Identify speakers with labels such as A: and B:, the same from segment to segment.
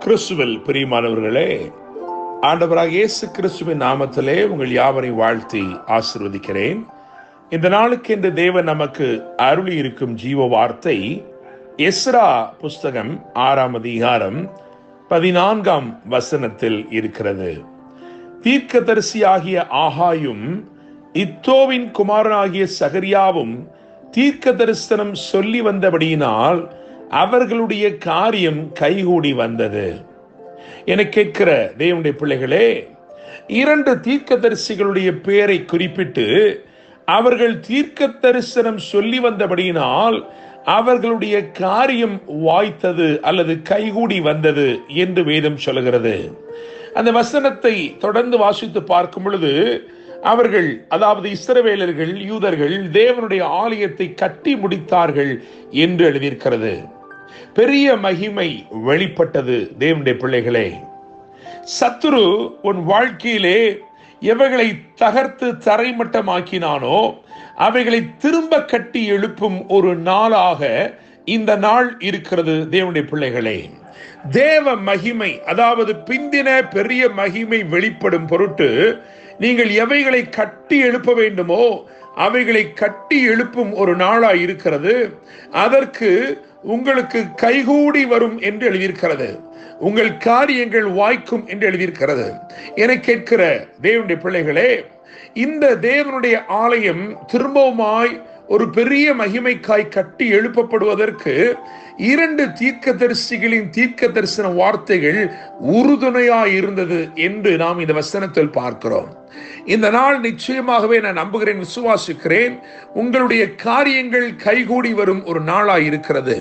A: கிறிஸ்துவில் பிரியமானவர்களே, ஆண்டவராக இயேசு கிறிஸ்துவின் நாமத்திலே உங்கள் யாவரை வாழ்த்தி ஆசீர்வதிக்கிறேன். இந்த நாளுக்கு இந்த தேவன் நமக்கு அருளி இருக்கும் ஜீவ வார்த்தை எஸ்ரா புஸ்தகம் 6ஆம் அதிகாரம் 14ஆம் வசனத்தில் இருக்கிறது. தீர்க்கதரிசியாகிய ஆகாயும் இத்தோவின் குமாரனாகிய சகரியாவும் தீர்க்க தரிசனம் சொல்லி வந்தபடியினால் அவர்களுடைய காரியம் கைகூடி வந்தது. என கேட்கிற தேவனுடைய பிள்ளைகளே, 2 தீர்க்கதரிசிகளுடைய பெயரை குறிப்பிட்டு அவர்கள் தீர்க்க தரிசனம் சொல்லி வந்தபடியினால் அவர்களுடைய காரியம் வாய்த்தது அல்லது கைகூடி வந்தது என்று வேதம் சொல்கிறது. அந்த வசனத்தை தொடர்ந்து வாசித்து பார்க்கும் பொழுது அவர்கள், அதாவது இஸ்ரவேலர்கள், யூதர்கள் தேவனுடைய ஆலயத்தை கட்டி முடித்தார்கள் என்று எழுதியிருக்கிறது. பெரிய மகிமை வெளிப்பட்டது. தேவனுடைய பிள்ளைகளே, சத்துரு உன் வாழ்க்கையிலே எவைகளை தகர்த்து தரைமட்டமாக்கினானோ அவைகளை திரும்ப கட்டி எழுப்பும் ஒரு நாளாக இந்த நாள் இருக்கிறது. தேவனுடைய பிள்ளைகளே, தேவ மகிமை, அதாவது பிந்தின பெரிய மகிமை வெளிப்படும் பொருட்டு நீங்கள் எவைகளை கட்டி எழுப்ப வேண்டுமோ அவைகளை கட்டி எழுப்பும் ஒரு நாளாய் இருக்கிறது. அதற்கு உங்களுக்கு கைகூடி வரும் என்று எழுதியிருக்கிறது. உங்கள் காரியங்கள் வாய்க்கும் என்று எழுதியிருக்கிறது. என கேட்கிற தேவனுடைய பிள்ளைகளே, இந்த தேவனுடைய ஆலயம் திரும்பவுமாய் ஒரு பெரிய மகிமைக்காய் கட்டி எழுப்பப்படுவதற்கு 2 தீர்க்கதரிசிகளின் தீர்க்க தரிசன வார்த்தைகள் உறுதுணையாய் இருந்தது என்று நாம் இந்த வசனத்தில் பார்க்கிறோம். இந்த நாள் நிச்சயமாகவே நான் நம்புகிறேன், விசுவாசிக்கிறேன், உங்களுடைய காரியங்கள் கைகூடி வரும் ஒரு நாளாய் இருக்கிறது.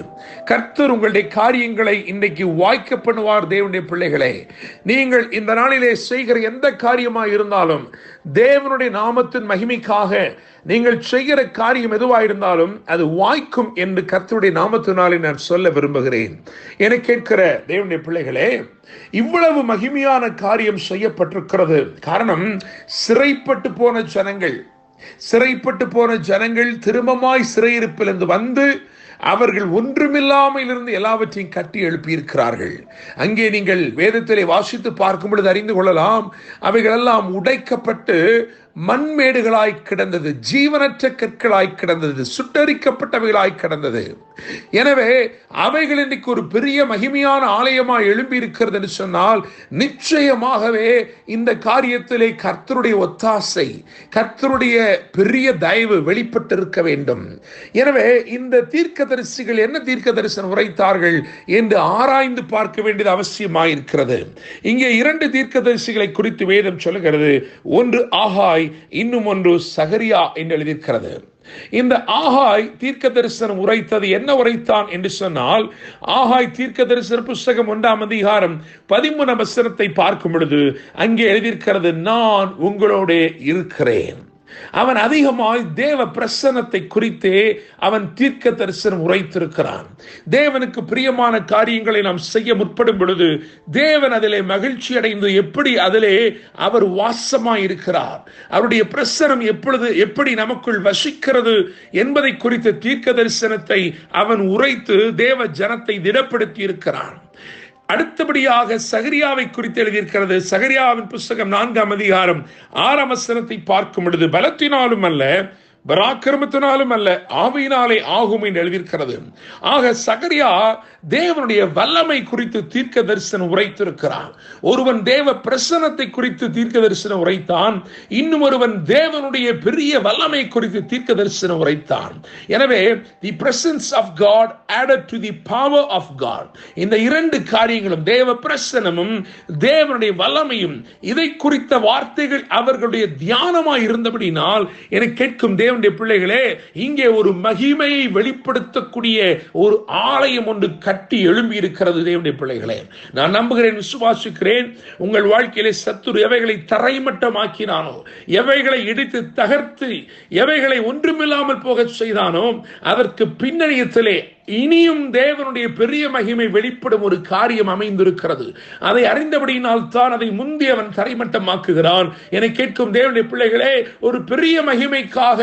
A: கர்த்தர் உங்களுடைய காரியங்களை இன்றைக்கு வாய்க்க பண்ணுவார். தேவனுடைய பிள்ளைகளே, நீங்கள் இந்த நாளிலே செய்கிற எந்த காரியமாக இருந்தாலும் தேவனுடைய நாமத்தின் மகிமைக்காக நீங்கள் செய்கிற காரியம் எதுவாயிருந்தாலும் அது வாய்க்கும் என்று கர்த்தருடைய நாமத்தினாலே நான் சொல்ல விரும்புகிறேன். என கேட்கிற தேவனுடைய பிள்ளைகளே, இவ்வளவு மகிமையான காரியம் செய்யப்பட்டிருக்கிறது. காரணம், சிறைப்பட்டு போன ஜனங்கள் திரும்பமாய் சிறையிருப்பிலிருந்து வந்து அவர்கள் ஒன்றுமில்லாமல் இருந்து எல்லாவற்றையும் கட்டி எழுப்பியிருக்கிறார்கள். அங்கே நீங்கள் வேதத்திலே வாசித்து பார்க்கும் பொழுது அறிந்து கொள்ளலாம், அவைகளெல்லாம் உடைக்கப்பட்டு மண்மேடுகளாய் கிடந்தது, ஜீவனற்ற கற்களாய் கிடந்தது, சுட்டரிக்கப்பட்டவைகளாய் கிடந்தது. எனவே அவைகள் இன்றைக்கு ஒரு பெரிய மகிமையான ஆலயமாய் எழும்பி இருக்கிறது என்று சொன்னால் நிச்சயமாகவே இந்த காரியத்திலே கர்த்தருடைய ஒத்தாசை, கர்த்தருடைய பெரிய தயவு வெளிப்பட்டு இருக்க வேண்டும். எனவே இந்த தீர்க்கதரிசிகள் என்ன தீர்க்க தரிசனம் உரைத்தார்கள் என்று ஆராய்ந்து பார்க்க வேண்டியது அவசியமாயிருக்கிறது. இங்கே 2 தீர்க்கதரிசிகளை குறித்து வேதம் சொல்லுகிறது. ஒன்று ஆகாய், இன்னும் ஒன்று சகரியா என்று எழுதியிருக்கிறது. இந்த ஆகாய் தீர்க்க தரிசனம் உரைத்தது என்ன உரைத்தான் என்று சொன்னால், ஆகாய் தீர்க்க தரிசன புஸ்தகம் 1ஆம் அதிகாரம் 13ஆம் வசனத்தை பார்க்கும் பொழுது அங்கே எழுதியிருக்கிறது, நான் உங்களோட இருக்கிறேன். அவன் அதிகமாய் தேவ பிரசன்னத்தை குறித்தே அவன் தீர்க்க தரிசனம் உரைத்திருக்கிறான். தேவனுக்கு பிரியமான காரியங்களை நாம் செய்ய முற்படும் பொழுது தேவன் அதிலே மகிழ்ச்சி அடைந்து எப்படி அதிலே அவர் வாசமாய் இருக்கிறார், அவருடைய பிரசன்னம் எப்படி நமக்குள் வசிக்கிறது என்பதை குறித்த தீர்க்க தரிசனத்தை அவன் உரைத்து தேவ ஜனத்தை திடப்படுத்தி இருக்கிறான். அடுத்தபடியாக சகரியாவை குறித்து எழுதியிருக்கிறது. சகரியாவின் புஸ்தகம் 4ஆம் அதிகாரம் 6ஆம் வசனத்தை பார்க்கும் பொழுது, பலத்தினாலும் அல்ல, பராக்கிரமத்தினாலும் அல்ல, ஆவியினாலே ஆகும் என்று எழுதியிருக்கிறது. ஆக சகரியா தேவனுடைய வல்லமை குறித்து தீர்க்க தரிசனம் உரைத்திருக்கிறான். ஒருவன் தேவ பிரசன்னத்தை குறித்து தீர்க்க தரிசனம் உரைத்தான், இன்னும் ஒருவன் தேவனுடைய பெரிய வல்லமை குறித்து தீர்க்க தரிசனம் உரைத்தான். எனவே the presence of God added to the power of God. இந்த 2 காரியங்களும், தேவ பிரசன்னமும் தேவனுடைய வல்லமையும், இதை குறித்த வார்த்தைகள் அவர்களுடைய தியானமாய் இருந்தபடினால் என கேட்கும் தேவனுடைய பிள்ளைகளே, இங்கே ஒரு மகிமையை வெளிப்படுத்தக்கூடிய ஒரு ஆலயம் ஒன்று கட்டி எழும்பி இருக்கிறது. தேவனுடைய பிள்ளைகளே, நான் நம்புகிறேன், விசுவாசிக்கிறேன், உங்கள் வாழ்க்கையிலே சத்துரு எவைகளை தரைமட்டமாக்கினானோ, எவைகளை இடித்து தகர்த்து எவைகளை ஒன்றுமில்லாமல் போக செய்தானோ அதற்கு பின்னணியத்திலே இனியும் தேவனுடைய பெரிய மகிமை வெளிப்படும் ஒரு காரியம் அமைந்திருக்கிறது. அதை அறிந்தபடியினால் தான் அதை முந்தி அவன் தரைமட்டமாக்குகிறான். என கேட்கும் தேவனுடைய பிள்ளைகளே, ஒரு பெரிய மகிமைக்காக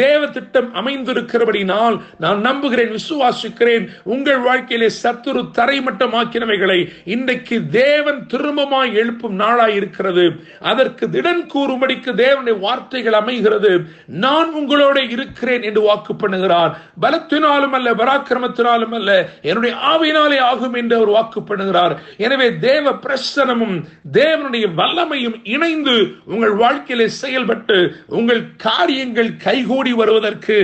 A: தேவ திட்டம் அமைந்திருக்கிறபடினால் நான் நம்புகிறேன், விசுவாசிக்கிறேன், உங்கள் வாழ்க்கையிலே சத்துரு தரைமட்டமாக்கினவைகளை இன்றைக்கு தேவன் திரும்பமாய் எழுப்பும் நாளாய் இருக்கிறது. அதற்கு திடன் கூறும்படிக்கு தேவனுடைய வார்த்தைகள் அமைகிறது. நான் உங்களோட இருக்கிறேன் என்று வாக்கு பண்ணுகிறார். பலத்தினாலும் அல்ல, பராக்கிரமத்தினாலும் அல்ல, என்னுடைய ஆவியினாலே ஆகும் என்று அவர் வாக்கு பண்ணுகிறார். எனவே தேவ பிரசன்னமும் தேவனுடைய வல்லமையும் இணைந்து உங்கள் வாழ்க்கையிலே செயல்பட்டு உங்கள் காரியங்கள் கைகூடி வருவதற்கு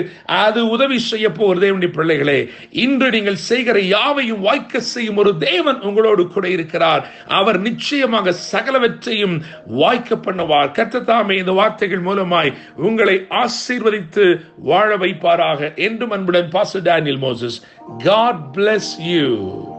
A: அது உதவி செய்ய போகிற தேவனுடைய பிள்ளைகளே, இன்று நீங்கள் செய்கிற யாவையும் வாய்க்க செய்யும் ஒரு தேவன் உங்களோடு கூட இருக்கிறார். அவர் நிச்சயமாக சகலவற்றையும் வாய்க்க பண்ணுவார். கர்த்தர் தாமே இந்த வார்த்தைகள் மூலமாய் உங்களை ஆசீர்வதித்து வாழ வைப்பாராக. என்றும் அன்புடன் pastor Daniel Moses. God bless you.